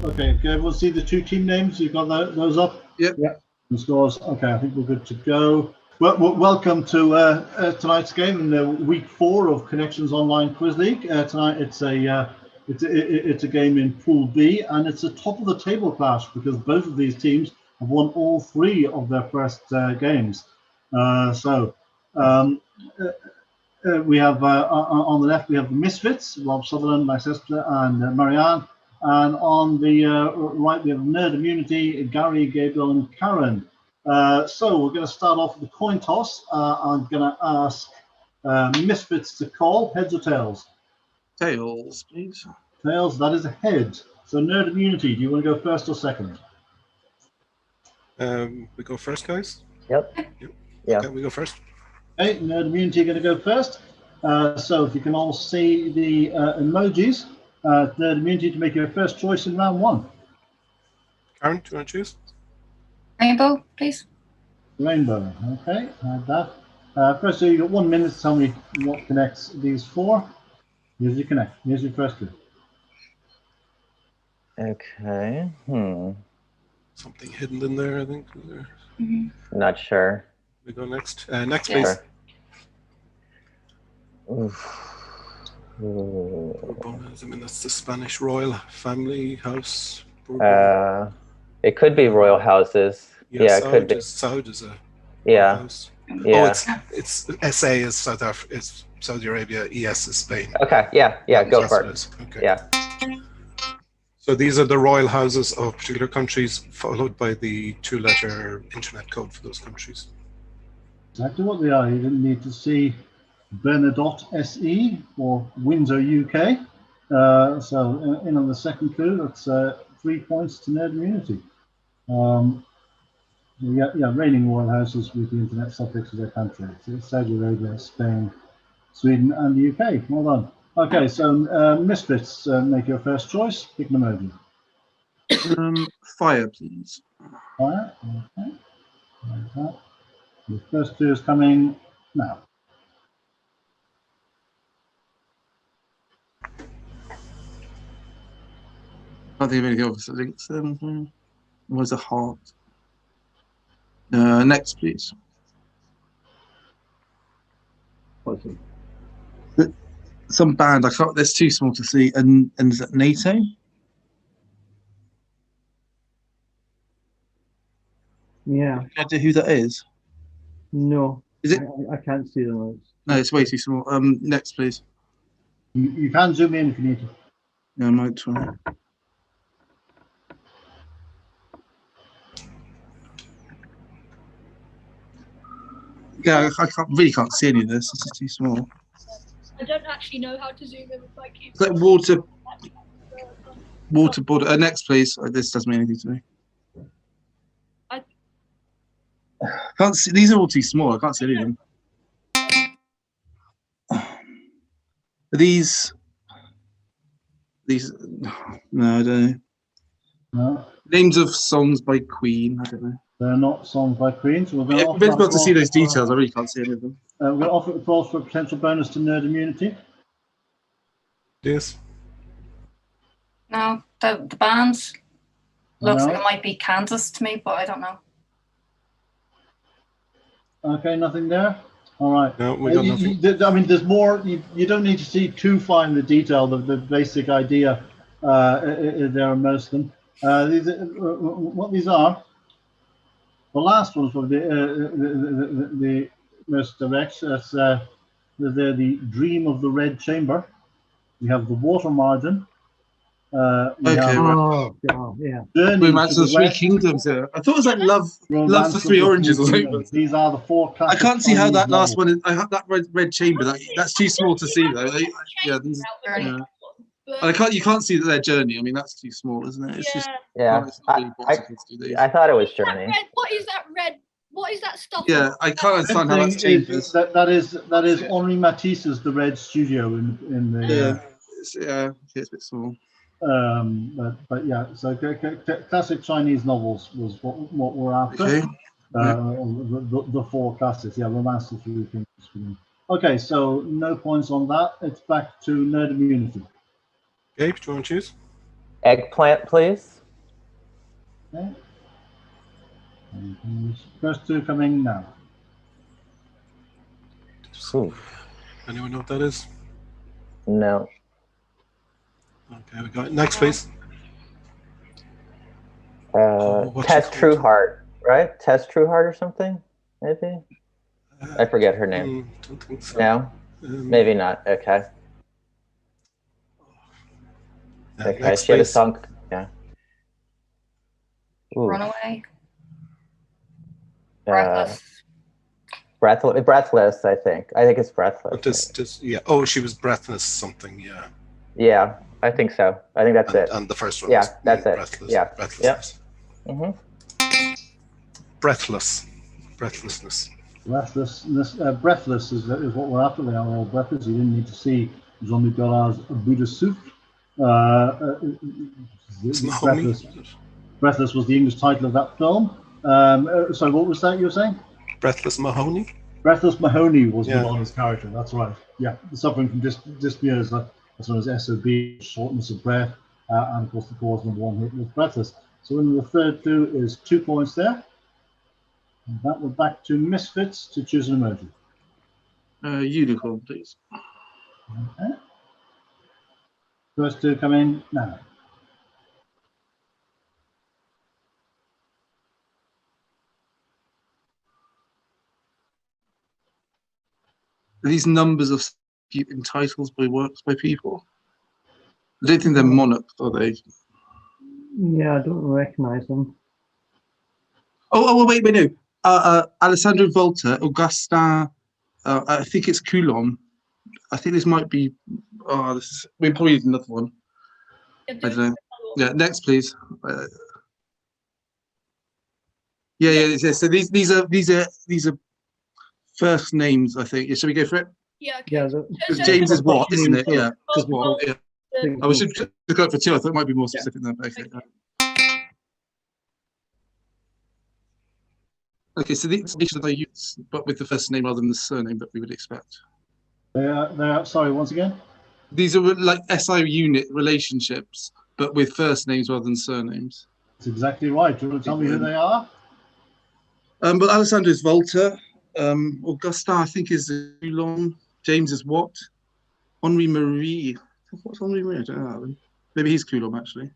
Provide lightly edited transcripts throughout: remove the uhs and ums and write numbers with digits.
Okay, we'll see the two team names. You've got those up? Yep. The scores. Okay, I think we're good to go. Well, welcome to tonight's game in week 4 of Connections Online Quiz League. Tonight it's a game in Pool B, and it's a top of the table clash because both of these teams have won all 3 of their first games. We have on the left we have the Misfits, Rob Sutherland, Max Espensen, and Marianne, and on the right we have Nerd Immunity, Gary, Gabriel, and Karen. So we're going to start off with the coin toss. I'm going to ask Misfits to call, heads or tails? Tails, please. Tails, that is a head. So Nerd Immunity, do you want to go first or second? We go first, guys? Yep. Yeah. Okay, we go first. Okay, Nerd Immunity are going to go first. So if you can all see the emojis, Nerd Immunity to make your first choice in round 1. Karen, do you want to choose? Rainbow, please. Rainbow, okay, had that. First, so you've got 1 minute to tell me what connects these 4. Here's your connect. Here's your first clue. Okay. Something hidden in there, I think. Not sure. We go next. Next, please. Sure. I mean, that's the Spanish royal family house. It could be royal houses. Yeah, it could be. Saud is a Yeah. house. Yeah. Oh, it's SA is is Saudi Arabia, ES is Spain. Okay. Yeah. Go for it. Okay. Yeah. So these are the royal houses of particular countries, followed by the 2-letter internet code for those countries. Exactly what they are. You didn't need to see Bernadotte SE or Windsor UK. So in on the second clue, that's 3 points to Nerd Immunity. Reigning royal houses with the internet suffix of their country. So it's Saudi Arabia, Spain, Sweden, and the UK. Well done. Okay, so Misfits, make your first choice. Pick an emoji. Fire, please. Fire. Okay. Like that. The first clue is coming now. I think of anything else that links them. Where's a heart? Next, please. What's it? Some band. I can't. That's too small to see. And is that NATO? Yeah. Can I do who that is? No. Is it? I can't see the notes. No, it's way too small. Next, please. You can zoom in if you need to. Yeah, I might try. Yeah, I really can't see any of this. This is too small. I don't actually know how to zoom in with my keyboard. It's like water border. Next, please. This doesn't mean anything to me. I Can't see. These are all too small. I can't see any of them. These. No, I don't know. No, Names of songs by Queen. I don't know. they're not songs by Queen. So we're going We've been able to see those details. I really can't see any of them. We're going to offer a cross for a potential bonus to Nerd Immunity. Yes. No, the bands looks No. like it might be Kansas to me, but I don't know. Okay, nothing there. All right. No, we got nothing. I mean, there's more. You don't need to see too fine the detail. The basic idea there are most of them. What these are. The last one is probably the most direct. That's they're the Dream of the Red Chamber. We have the Water Margin. We Okay, have Oh, God, yeah. Journey Romance to of the the Three West, Kingdoms here. I thought it was like Love Romance for of Three the Oranges or Three something. Kingdoms. These are the 4 I classic can't see how Chinese that last novels. one is. I have that red chamber. That's too small to see though. Yeah, these, yeah. And you can't see their journey. I mean, that's too small, isn't it? It's just Yeah. it's not really possible to do these. I thought it was Journey. What is that red? What is that stuff? Yeah, I can't understand how Thing that's chambers. that is Henri Matisse's The Red Studio in the Yeah, it's a bit small. but yeah, so classic Chinese novels was what we're after. Okay. The 4 classics, yeah, Romance of the Three Kingdoms. Okay, so no points on that. It's back to Nerd Immunity. Gabe, do you want to choose? Eggplant, please. Okay. And first two coming now. Ooh, Anyone know what that is? no. Okay, we got it. Next, please. What's Tess it called? Trueheart, right? Tess Trueheart or something, maybe? I forget her name. Don't think so. No? Maybe not. Okay. Okay, Next, she had a please. song. Yeah. Ooh. Runaway. Uh, Breathless. breathless, I think. I think it's breathless. But this, yeah. Oh, she was breathless something. Yeah. Yeah, I think so. I think that's it. And the first one. Yeah, was that's it. breathless. Yeah. Breathlessness. hmm Breathless. Breathlessness. Breathlessness. Breathless is what we're after. They are all breathless. You didn't need to see Jean-Luc Godard's Buddha Soup. It's Mahoney. Breathless was the English title of that film. So what was that you were saying? Breathless Mahoney. Breathless Mahoney was Yeah. Madonna's character. That's right. Yeah, suffering from dyspnea is as well as SOB, shortness of breath, and of course the cause number one hit was breathless. So in the third clue is 2 points there. And that we're back to Misfits to choose an emoji. Unicorn, please. Okay. First two come in now. Are these numbers of in titles by works by people? I don't think they're monarchs, are they? Yeah, I don't recognize them. Oh, wait, no. Alessandro Volta, Augustin, I think it's Coulomb. I think this might be. We probably need another one. I don't know. Yeah, next, please. Yeah. So these are first names, I think. Shall we go for it? Yeah. Okay. Yeah, Because James is what, isn't it? Yeah. Well, What? Yeah. the- I should look up for two. I thought it might be more specific than that. Okay. Okay, so these are the use, but with the first name rather than the surname that we would expect. They are, sorry, once again. These are like SI unit relationships, but with first names rather than surnames. That's exactly right. Do you want to tell me who they are? But Alessandro is Volta. Augustin, I think, is Coulomb. James is what? Henri Marie. What's Henri Marie? I don't know. Maybe he's Coulomb, actually.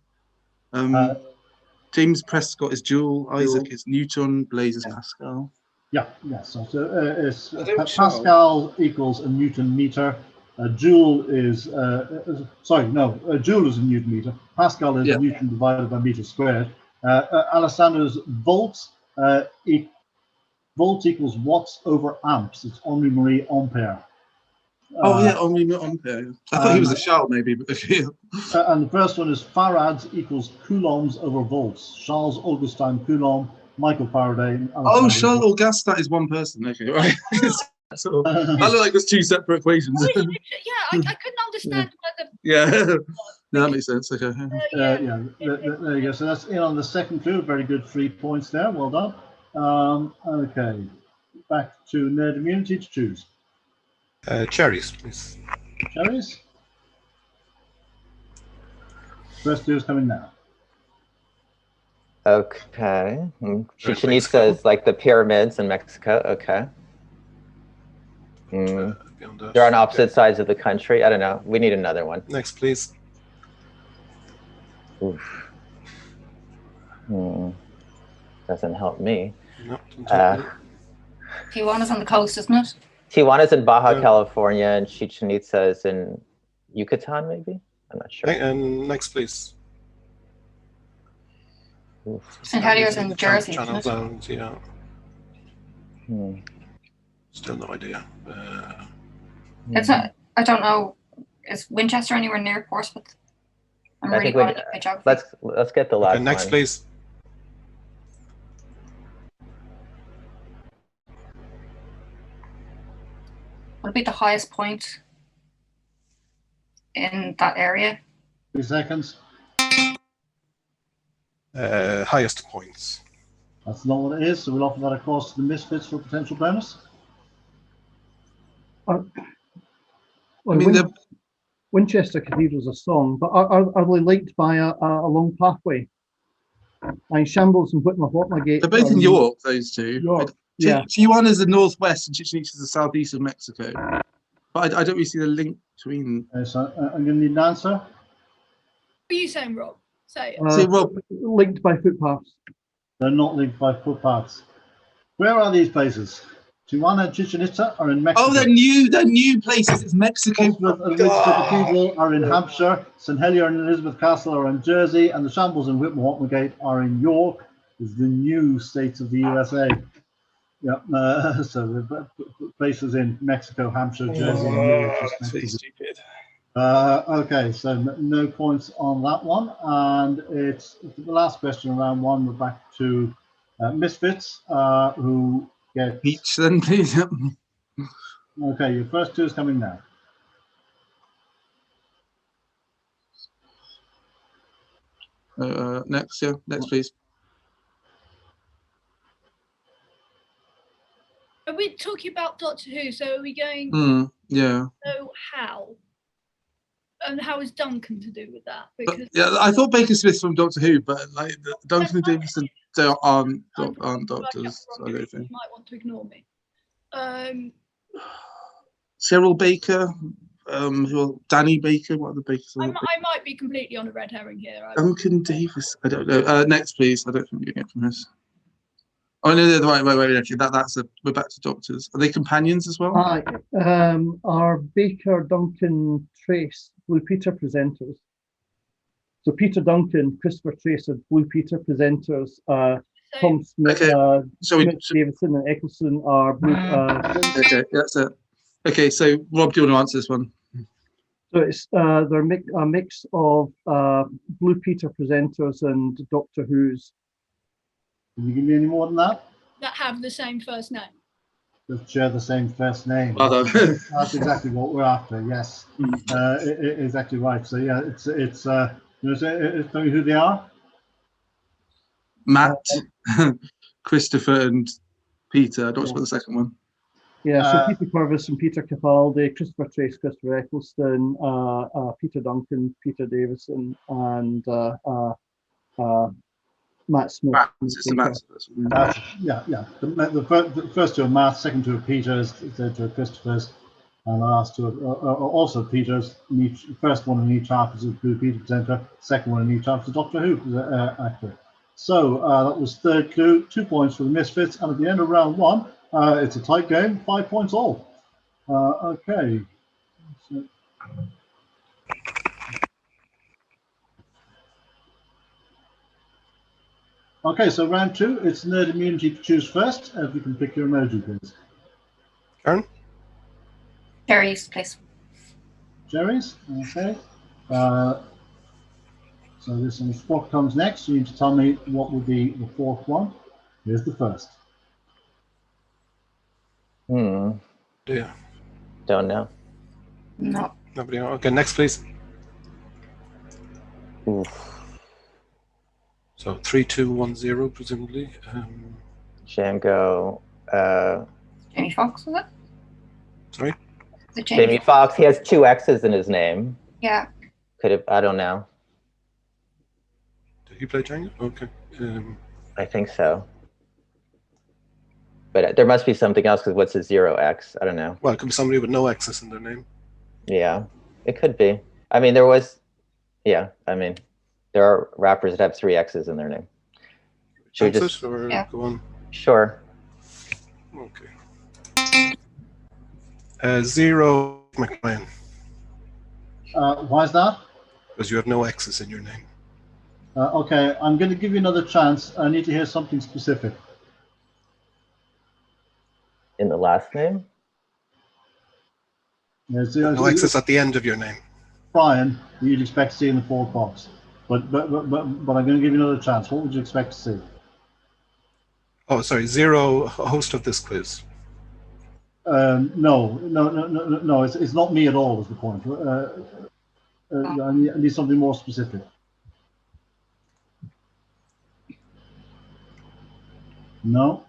James Prescott is Joule. Isaac is Newton. Blaise is Pascal. Yeah. So it's I don't Pascal equals a Newton meter. Joule is Joule is a Newton meter. Pascal is Newton divided by meter squared. Alessandro's volt. Volt equals watts over amps. It's Henri Marie ampere. Henri Marie ampere. I thought he was a Charles, maybe. But and the first one is farads equals coulombs over volts. Charles Augustin Coulomb, Michael Faraday. Charles Augustin is one person. Okay, right. So, I look like there's two separate equations. Yeah, I couldn't understand whether. Yeah, no, that makes sense. Okay. There you go. So that's in on the second clue. Very good 3 points there. Well done. Okay, back to Nerd Immunity to choose. Cherries, please. Cherries. First two is coming now. Okay. Chichen Itza is like the pyramids in Mexico. Okay. They're on opposite sides of the country. I don't know. We need another one. Next, please. Oof. Doesn't help me. No, doesn't help me. Tijuana's on the coast, isn't it? Tijuana's in Baja California, and Chichen Itza is in Yucatan, maybe? I'm not sure. And next, please. St. Helier's in Jersey, Channel isn't it? Zones, yeah. Still no idea. It's not. I don't know. Is Winchester anywhere near Portsmouth? I'm I really think we, bad at geography. let's get the last Next, one. please. Would it be the highest point in that area? 3 seconds. Highest points. That's not what it is, so we'll offer that across to the Misfits for potential bonus. Well, I mean, Winchester Cathedral's a song, but are they linked by a long pathway? And Shambles and Whitmore-Gate. They're both in York, those two. York, yeah. Tijuana is the northwest and Chichen Itza is the southeast of Mexico. But I don't really see the link between. So I'm going to need an answer. What are you saying, Rob? Say it. See, Rob, Linked by footpaths. They're not linked by footpaths. Where are these places? Tijuana and Chichen Itza are in Mexico. oh, they're new places. It's Mexico. Portsmouth and Winchester Cathedral are in Hampshire. St Helier and Elizabeth Castle are in Jersey, and the Shambles and Whitmore-Gate are in York. Is the new states of the USA. Yeah, so the places in Mexico, Hampshire, Jersey, and York. That's really stupid. Okay, so no points on that one, and it's the last question in round one. We're back to Misfits, who get Peach, then, please. Okay, your first two is coming now. Next, yeah, next, please. Are we talking about Doctor Who? So are we going? Yeah. So how? And how is Duncan to do with that? But, Because yeah, I thought Baker Smith from Doctor Who, but like Duncan and Davison aren't doctors. I don't think. You might want to ignore me. Cheryl Baker, Danny Baker. What are the Bakers? I might be completely on a red herring here. Duncan Davis. I don't know. Next, please. I don't think we're getting it from this. Oh no, wait. Actually, we're back to doctors. Are they companions as well? Are Baker, Duncan, Trace, Blue Peter presenters? So Peter Duncan, Christopher Trace are Blue Peter presenters. Tom Smith, Okay. Smith, Davison, and Eccleston are Blue. Okay, that's it. Okay, so Rob, do you want to answer this one? So it's they're a mix of Blue Peter presenters and Doctor Who's. Can you give me any more than that? That have the same first name. Just share the same first name. Well done. That's exactly what we're after. Yes, exactly right. So yeah, it's tell me who they are. Matt, Christopher, and Peter. I don't know the second one. Yeah, so Peter Purvis and Peter Capaldi, Christopher Trace, Christopher Eccleston, Peter Duncan, Peter Davison, and Matt Smith. Yeah. The first two are Matt, second two are Peters, third two are Christopher's, and the last two are also Peters. First one in each half is a Blue Peter presenter, second one in each half is a Doctor Who actor. So that was third clue, 2 points for the Misfits, and at the end of round one, it's a tight game, 5 points all. Okay. So, okay, so round two, it's nerd immunity to choose first. If you can pick your emoji, please. Karen? Cherries, please. Cherries, okay. So this one, what comes next? You need to tell me what would be the fourth one. Here's the first. Yeah. Don't know. No. Nobody. Okay, next, please. Oof. So 3210, presumably. Django. Jamie Foxx, was it? Sorry? Is it Jamie Foxx. He has 2 X's in his name. Yeah. Could have. I don't know. Did he play Django? Okay. I think so. But there must be something else because what's a 0X? I don't know. Well, it could be somebody with no X's in their name. Yeah, it could be. I mean, there was. Yeah, I mean, there are rappers that have 3 X's in their name. Should we That's just it, or Yeah. go on? Sure. Okay. Zero McMahon, Why is that? because you have no X's in your name. Okay, I'm going to give you another chance. I need to hear something specific. In the last name? No X's at the end of your name. Brian, you'd expect to see in the fourth box. But I'm going to give you another chance. What would you expect to see? Oh, sorry, Zero, host of this quiz. No. It's not me at all. Is the point? I need something more specific. No.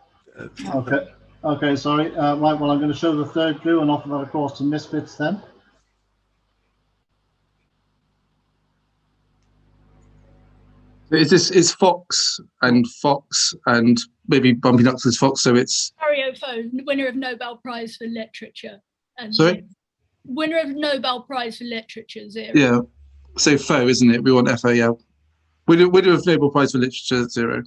Okay. Okay. Sorry. Right. Well, I'm going to show the third clue and offer that across to Misfits then. It's Fox and maybe bumping up to this Fox, so it's Mario Fo, winner of Nobel Prize for Literature. And sorry? Winner of Nobel Prize for Literature, 0. Yeah. So FO, isn't it? We want FO, yeah. Winner of Nobel Prize for Literature, 0.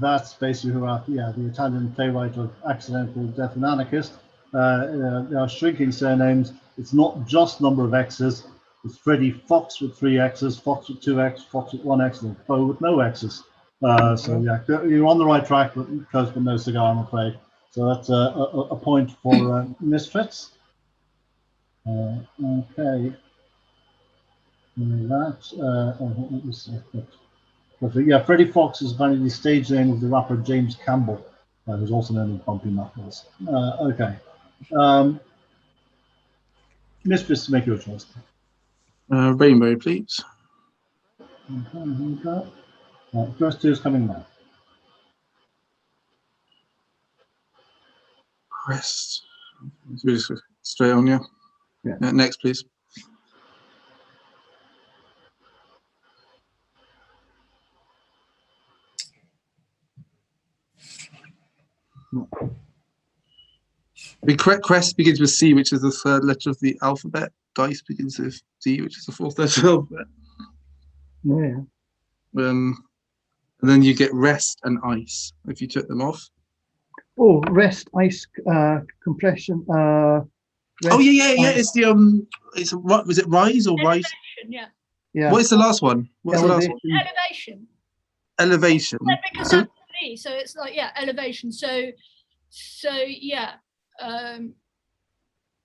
That's basically who are, the Italian playwright of Accidental Death and Anarchist. They are shrinking surnames. It's not just number of X's. It's Freddie Fox with 3 X's, Fox with 2 X's, Fox with 1 X, and Foe with no X's. So yeah, you're on the right track, but close but no cigar, I'm afraid. So that's a point for Misfits. Okay. Yeah, Freddie Fox is apparently the stage name of the rapper James Campbell, who's also known as Bumpy Knuckles. Okay. Misfits, make your choice. Rainbow, please. First 2 is coming now. Rest. Straight on, yeah. Next, please. The correct crest begins with C, which is the 3rd letter of the alphabet. Dice begins with D, which is the 4th letter of the alphabet. Yeah. And then you get rest and ice if you took them off. Oh, rest, ice, compression. Rest, yeah. It's the was it rise or rise? Yeah. Yeah. What is the last one? What's the last one? Elevation. Elevation. Yeah, because that's D, so it's like elevation. So yeah.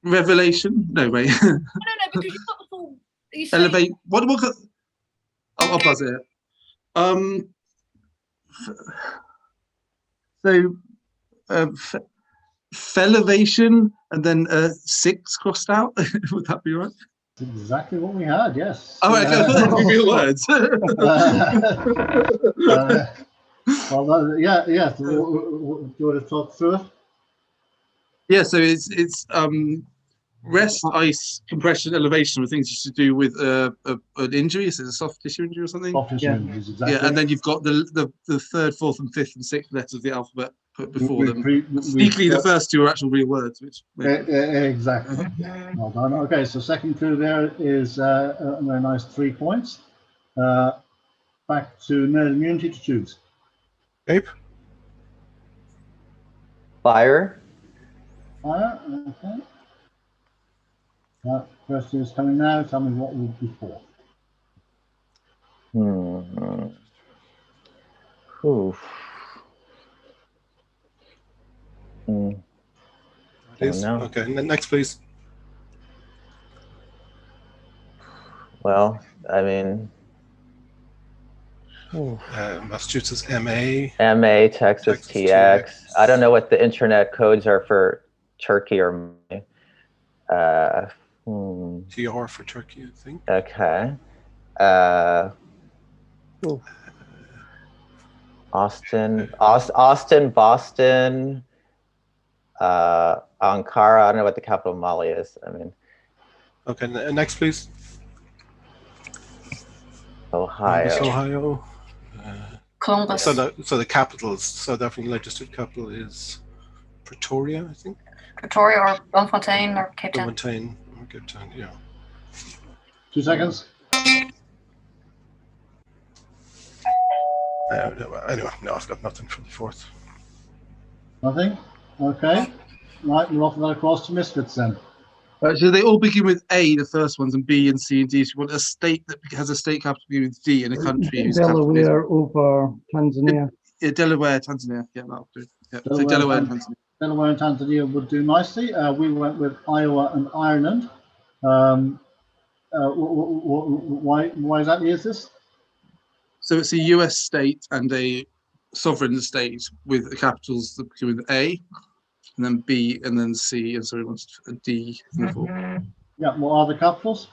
Revelation? No, wait. No, because you've got the full. Elevate. What? I'll buzz it. So, felevation and then 6 crossed out. Would that be right? That's exactly what we had. Yes. Oh, okay. Real words. Well, yeah. Do you want to talk through it? Yeah. So it's rest, ice, compression, elevation, are things used to do with an injury. Is it a soft tissue injury or something? Soft tissue injuries, exactly. Yeah, and then you've got the 3rd, 4th, and 5th and 6th letters of the alphabet put before them. Sneakily, the first 2 are actual real words, which exactly. Well done. Okay, so second clue there is a very nice 3 points. Back to nerd immunity to choose. Ape? Fire. Fire. Okay. Question is coming now. Tell me what would be 4. Okay, and then next, please. Well, I mean, Massachusetts MA. MA, Texas TX. I don't know what the internet codes are for Turkey or TR for Turkey, I think. Okay. Austin, Boston, Ankara. I don't know what the capital of Mali is. I mean. Okay, next, please. Ohio. Columbus. So the capitals, South African legislative capital is Pretoria, I think. Pretoria or Bloemfontein or Cape Town. Bloemfontein or Cape Town, yeah. 2 seconds. Anyway, no, I've got nothing for the 4th. Nothing? Okay. Right, we'll offer that across to Misfits then. So they all begin with A, the first ones, and B and C and D. So you want a state that has a state capital beginning with D and a country whose capital is Delaware over Tanzania. Yeah, Delaware, Tanzania. Yeah, that'll do. Yeah, so Delaware and Tanzania. Delaware and Tanzania would do nicely. We went with Iowa and Ireland. Why exactly is this? So it's a US state and a sovereign state with the capitals that begin with A, and then B, and then C, and so it wants a D in the form. Yeah, what are the capitals?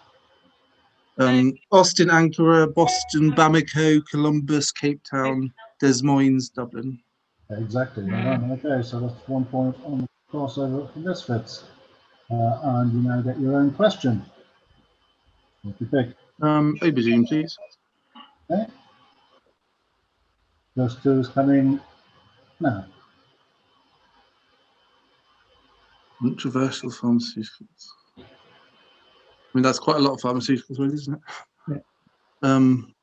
Austin, Ankara, Boston, Bamako, Columbus, Cape Town, Des Moines, Dublin. Exactly. Okay, so that's 1 point on the crossover for Misfits. And you now get your own question. What do you pick? Aubergine, please. Okay. First two is coming now. Controversial pharmaceuticals. I mean, that's quite a lot of pharmaceuticals, really, isn't it? Yeah.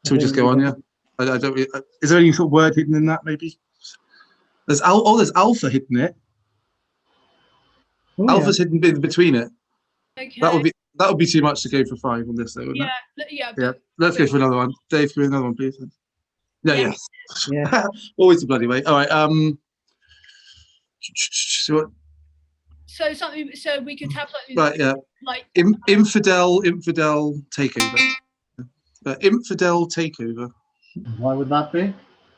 Should we just go on? Yeah. I don't. Is there any sort of word hidden in that? Maybe. There's there's alpha hidden in it. Oh, Alpha's hidden between it. Okay. That would be too much to go for 5 on this, though, wouldn't yeah, yeah. it? Yeah. Let's go for another one. Dave, give me another one, please. No, Yeah. yes. Yeah. Always the bloody way. All right. So something. So we could have something right. Yeah. like Infidel takeover. Infidel takeover. Why would that be?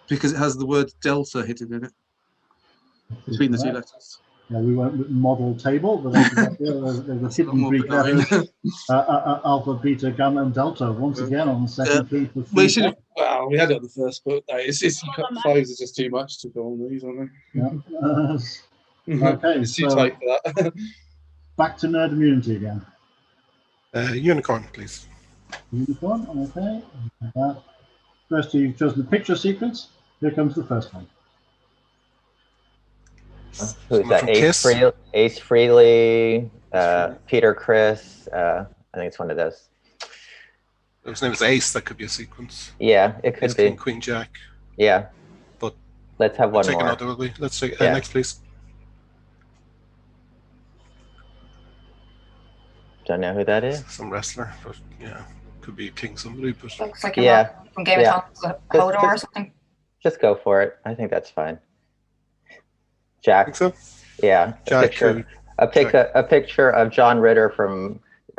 Because it has the word delta hidden in it between the two letters. Yeah, we went with model table, but there's a hidden more Greek benign. letters, alpha, beta, gamma, and delta. Once again on the second clue for We 3 should have. points. Well, we had it on the first, but it's 5s are just too much to go on these, aren't they? Yeah. Okay, It's too so tight for that. back to nerd immunity again. Unicorn, please. Unicorn, okay. First, you've chosen the picture sequence. Here comes the first one. Who's Someone that? from Kiss? Ace Frehley, Peter Criss. I think it's one of those. His name is Ace. That could be a sequence. Yeah, it could Ace, be. King, Queen, Jack. Yeah. But let's have one take more. another, will we? Let's take Yeah. next, please. Don't know who that is. Some wrestler, but yeah, could be King somebody. But Looks like Yeah. from Game of Thrones, Hodor or something. Just go for it. I think that's fine. I Jack. think so. Yeah. Jack, A picture of John Ritter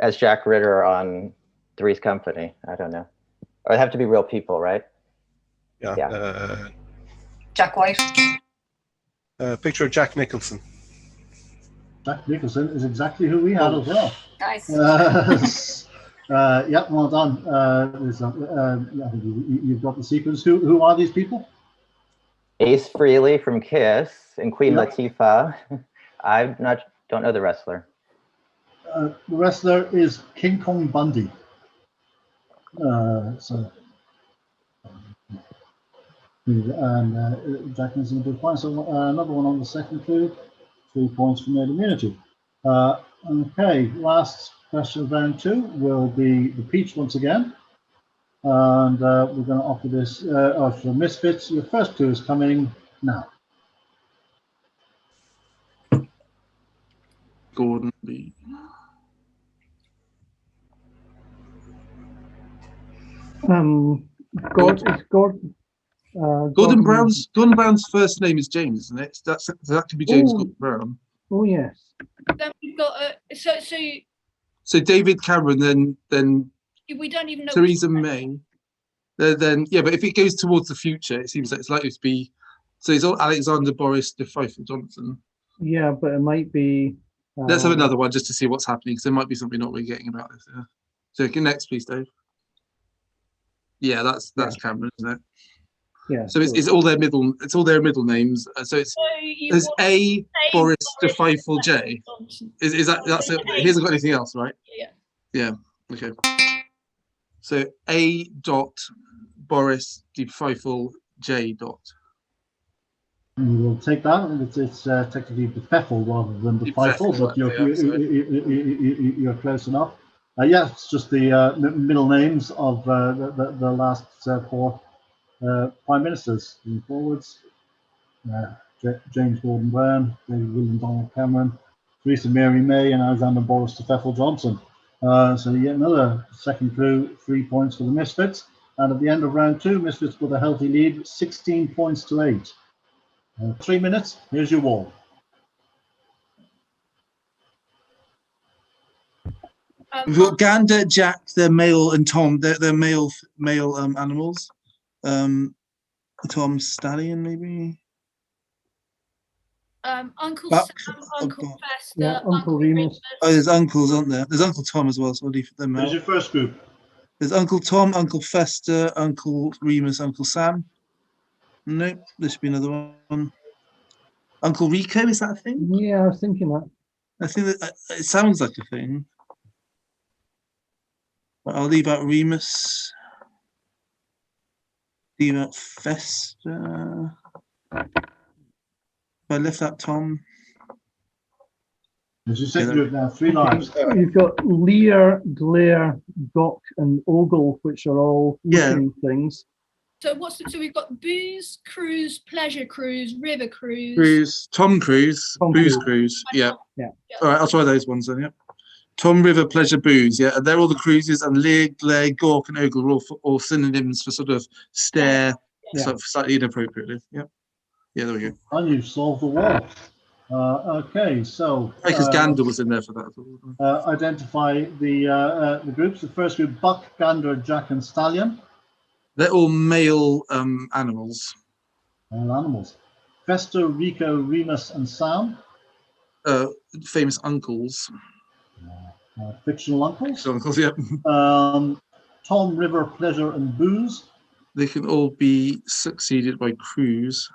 as Jack Ritter on Three's Company. I don't know. Or they have to be real people, right? Yeah. Jack White. Picture of Jack Nicholson. Jack Nicholson is exactly who we had as well. Nice. Yeah, well done. I think you've got the sequence. Who are these people? Ace Frehley from Kiss and Queen Yeah. Latifah. Don't know the wrestler. The wrestler is King Kong Bundy. Jack Nicholson did fine. So another one on the second clue. 3 points for nerd immunity. Okay, last question of round 2 will be the peach once again. And we're going to offer this for Misfits. Your first clue is coming now. Gordon B. Gordon Brown's first name is James, isn't it? That could be James Gordon Brown. Oh yes. Then we've got So David Cameron, then we don't even know. Theresa May. Then yeah, but if it goes towards the future, it seems like it's likely to be. So it's all Alexander Boris de Pfeiffer Johnson. Yeah, but it might be. Let's have another one just to see what's happening, because there might be something not really getting about this. Yeah. So next, please, Dave. Yeah, that's Cameron, isn't it? Yeah. So it's all their middle. It's all their middle names. So there's A Boris de Pfeiffer J. Is that's it? He hasn't got anything else, right? Yeah. Yeah. Okay. So A. Boris de Pfeiffer J. We will take that. It's technically de Pfeffel rather than de Pfeiffer, but you're close enough. Yeah, it's just the middle names of the last 4 prime ministers moving forwards. James Gordon Brown, David William Donald Cameron, Theresa Mary May, and Alexander Boris de Pfeffel Johnson. So you get another second clue, 3 points for the Misfits. And at the end of round 2, Misfits with a healthy lead, 16 points to 8. 3 minutes, here's your wall. We've got Gander, Jack, they're male, and Tom, they're male animals. Tom Stallion, maybe. Uncle Buck. Sam, Uncle Fester, Yeah, Uncle Remus. Oh, there's uncles, aren't there? There's Uncle Tom as well, so I'll leave them Here's out. your first group. There's Uncle Tom, Uncle Fester, Uncle Remus, Uncle Sam. Nope, there should be another one. Uncle Rico, is that a thing? Yeah, I was thinking that. I think that it sounds like a thing. But I'll leave out Remus. Dima Fester. I left that, Tom. As you said, Yeah, you have now 3 lives. You've got Lear, Glare, Gawk, and Ogle, which are all Yeah. looking things. So so we've got booze, cruise, pleasure cruise, river cruise. Cruise, Tom Cruise, Tom Booze Cruise. Cruise. Yeah. Yeah. All right, I'll try those ones then. Yeah. Tom, River, Pleasure, Booze. Yeah, and they're all the cruises, and Lear, Glare, Gawk, and Ogle are all synonyms for sort of stare, Yeah. sort of slightly inappropriately. Yeah. Yeah, there we go. And you've solved the wall. Okay, so Because Gander was in there for that. identify the groups. The first group: Buck, Gander, Jack, and Stallion. They're all male animals. All animals. Fester, Rico, Remus, and Sam. Famous uncles. Fictional uncles. So uncles, yeah. Tom, River, Pleasure, and Booze. They can all be succeeded by Cruise.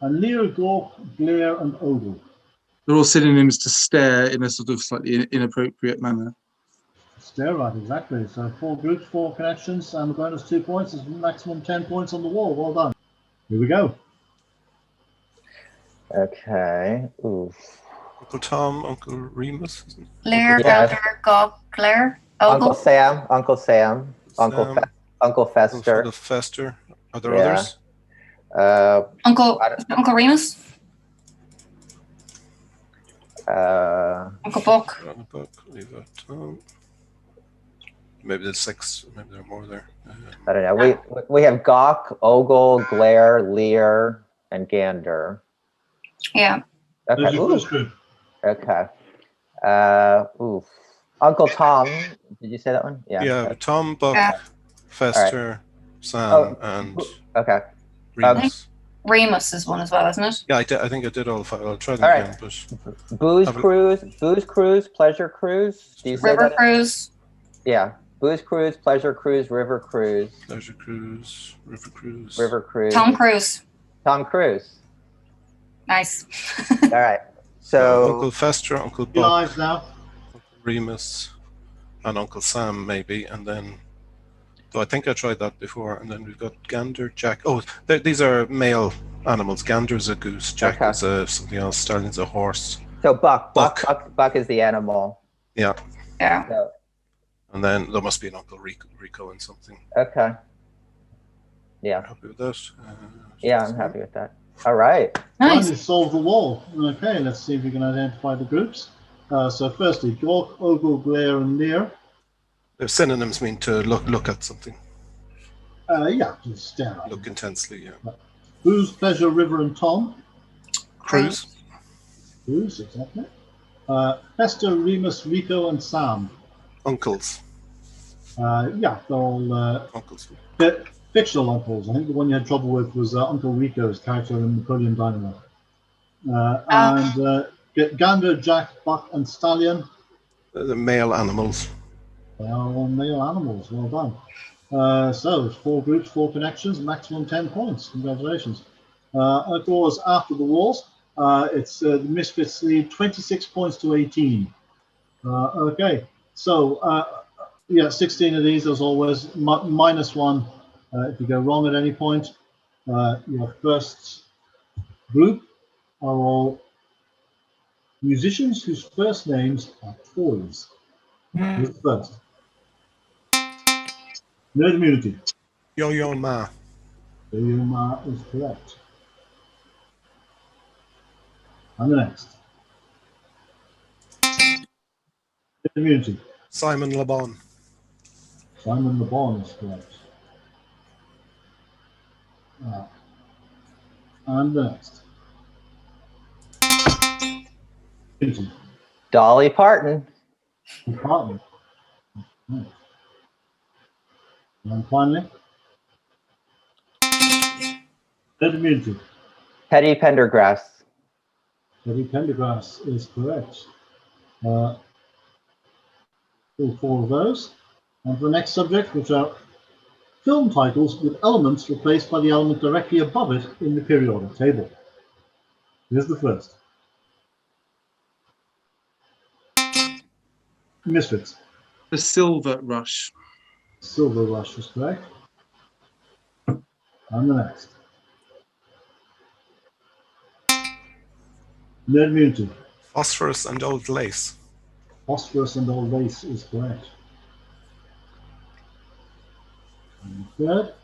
And Lear, Gawk, Glare, and Ogle. They're all synonyms to stare in a sort of slightly inappropriate manner. Stare right, exactly. So 4 groups, 4 connections, and the bonus 2 points is maximum 10 points on the wall. Well done. Here we go. Okay. Ooh. Uncle Tom, Uncle Remus. Isn't it? Lear, Yeah. Gander, Gawk, Glare, Uncle Ogle. Sam, Uncle Sam, Uncle Sam, Uncle Fester. Uncle Fester. Are there Yeah. others? Uncle I don't- Uncle Remus. Uh, Uncle Buck. Buck, leave that Tom. Maybe there's 6. Maybe there are more there. I don't know. We have Gawk, Ogle, Glare, Lear, and Gander. Yeah. Okay. There's your Ooh. first group. Okay. Oof. Uncle Tom. Did you say that one? Yeah. Yeah, Tom, Buck, Yeah. Fester, Sam, Oh, and Okay. Remus. Remus is one as well, isn't it? Yeah, I think I did all 5. I'll try them All right. again. But Booze Have a- Cruise, Pleasure Cruise. Do you say River that? Cruise. Yeah. Booze Cruise, Pleasure Cruise, River Cruise, Pleasure Cruise, River Cruise. River Cruise. Tom Cruise. Tom Cruise. Nice. All right. So Uncle Fester, Uncle 3 Buck, lives now. Uncle Remus, and Uncle Sam maybe, and then. So I think I tried that before, and then we've got Gander, Jack. Oh, these are male animals. Gander's a goose. Jack Okay. is something else. Stallion's a horse. Buck is the animal. Yeah, Yeah. So, and then there must be an Uncle Rico and something. okay. Yeah. Happy with that? Yeah, I'm happy with that. All right. And Nice. you solved the wall. Okay, let's see if we can identify the groups. So firstly, Gawk, Ogle, Glare, and Lear. Their synonyms mean to look at something, Yeah, just stare at look them. intensely. Yeah. Booze, Pleasure, River, and Tom. Cruise, Booze, exactly. Fester, Remus, Rico, and Sam. uncles, Yeah, they're all uncles. fictional uncles. I think the one you had trouble with was Uncle Rico's character in Napoleon Dynamite. And Gander, Jack, Buck, and Stallion. The male animals. They are all male animals. Well done. So it's 4 groups, 4 connections, maximum 10 points. Congratulations. Of course, after the walls, it's the Misfits lead 26 points to 18. Okay, so yeah, 16 of these as always, -1 if you go wrong at any point. Your first group are all musicians whose first names are toys. Who's first? Nerd Immunity. Yo-Yo Ma. Yuma is correct. And the next. Nerd Immunity. Simon Le Bon. Simon Le Bon is correct. And the next. Immunity. Dolly Parton. Department. Right. And finally. Nerd Immunity. Teddy Pendergrass. Teddy Pendergrass is correct. All 4 of those. And for the next subject, which are film titles with elements replaced by the element directly above it in the periodic table. Here's the first. Misfits. The Silver Rush. Silver Rush is correct. And the next. Nerd immunity. Phosphorus and old lace. Phosphorus and old lace is correct. And the third.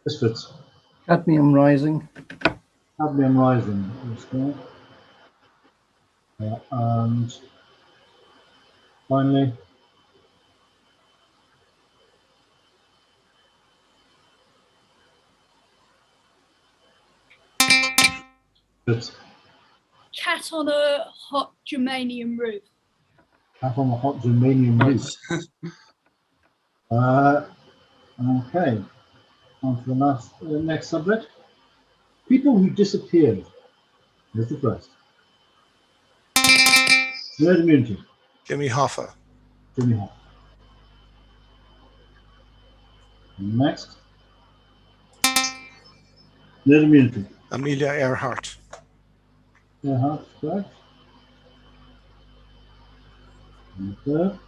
Misfits. Cadmium Rising. Cadmium Rising is correct. And finally, it's Cat on a hot germanium roof. Cat on the hot germanium roof. Okay, on to the next subject. People who disappeared. Here's the first. Nerd immunity. Jimmy Hoffa. Jimmy Hoffa. Next. Nerd immunity. Amelia Earhart. Earhart, correct. And the third.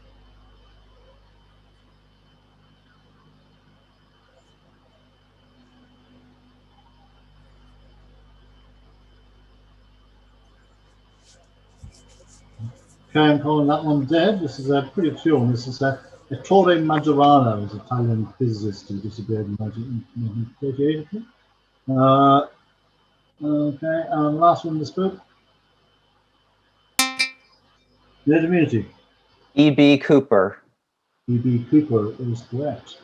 Okay, I'm calling that one dead. This is a pretty obscure one. This is Ettore Majorana, was an Italian physicist who disappeared in 1938, I think. Okay, and last one in this book. Nerd immunity. E.B. Cooper. E.B. Cooper is correct.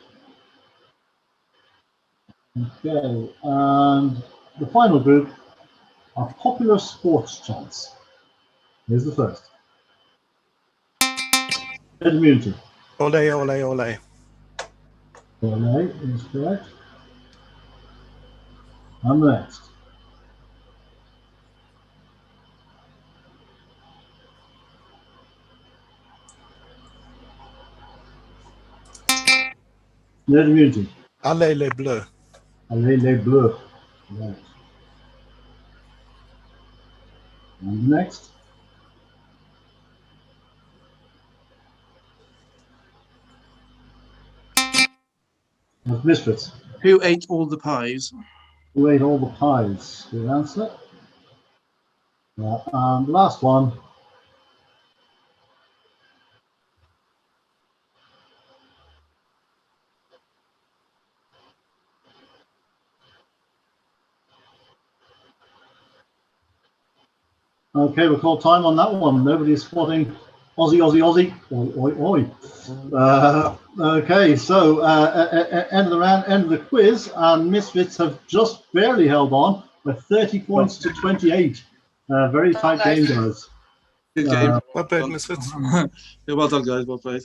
Okay, and the final group are popular sports chants. Here's the first. Nerd immunity. Ole, ole, ole. Ole is correct. And the next. Nerd immunity. Allez les bleus. Allez les bleus. Right. And the next. That's Misfits. Who ate all the pies? Who ate all the pies? Good answer. And last one. Okay, we'll call time on that one. Nobody's spotting Aussie, Aussie, Aussie. Oi, oi, oi. Okay, so end of the round, end of the quiz, and Misfits have just barely held on with 30 points to 28. Very tight game, guys. Good game. Well played, Misfits. Yeah, well done, guys. Well played.